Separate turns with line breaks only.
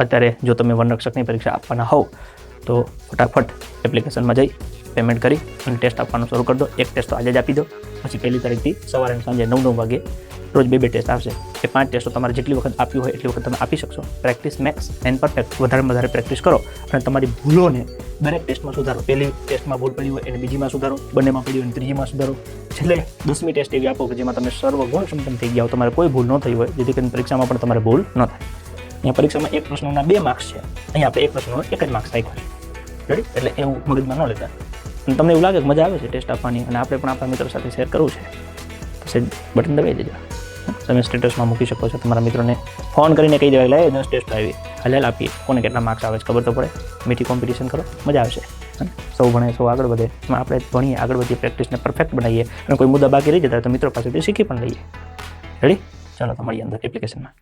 અત્યારે જો તમે વનરક્ષકની પરીક્ષા આપવાના હોવ તો ફટાફટ એપ્લિકેશનમાં જઈ પેમેન્ટ કરી અને ટેસ્ટ આપવાનું શરૂ કરી દો. એક ટેસ્ટ તો આજે જ આપી દો, પછી 1લી તારીખથી સવારે અને સાંજે 9 વાગે રોજ 2 ટેસ્ટ આવશે. એ 5 ટેસ્ટો તમારે જેટલી વખત આપ્યું હોય એટલી વખત તમે આપી શકશો. પ્રેક્ટિસ મેક્સ એન્ડ પરફેક્ટ, વધારેમાં વધારે પ્રેક્ટિસ કરો અને તમારી ભૂલોને દરેક ટેસ્ટમાં સુધારો. 1લી ટેસ્ટમાં ભૂલ પડી હોય એને બીજીમાં સુધારો, બંનેમાં પડી હોય એને ત્રીજીમાં સુધારો. છેલ્લે 10મી ટેસ્ટ એવી આપો કે જેમાં તમે સર્વગુણ સંપન્ન થઈ ગયા હો, તમારે કોઈ ભૂલ ન થઈ હોય, જેથી કરીને પરીક્ષામાં પણ તમારે ભૂલ ન થાય. અહીંયા પરીક્ષામાં એક પ્રશ્નોના 2 માર્ક્સ છે, અહીંયા આપણે એક પ્રશ્નનો 1 જ માર્ક્સ રાખ્યો છે. રેડી? એટલે એવું મગજમાં ન લેતા. અને તમને એવું લાગે કે મજા આવે છે ટેસ્ટ આપવાની અને આપણે પણ આપણા મિત્રો સાથે શેર કરવું છે, તો સેજ બટન દબાવી દેજો. તમે સ્ટેટસમાં મૂકી શકો છો. તમારા મિત્રોને ફોન કરીને કહી દેવાય, લે 10 ટેસ્ટ આવી, હાલ આપીએ, કોને કેટલા માર્ક્સ આવે છે ખબર તો પડે. મીઠી કોમ્પિટિશન કરો, મજા આવશે. સૌ ભણે સૌ આગળ વધે. એમાં આપણે ભણીએ, આગળ વધીએ, પ્રેક્ટિસને પરફેક્ટ બનાવીએ અને કોઈ મુદ્દા બાકી રહી જતા તો મિત્રો પાસેથી શીખી પણ લઈએ. રેડી? ચાલો તો મળીએ અંદર એપ્લિકેશનમાં.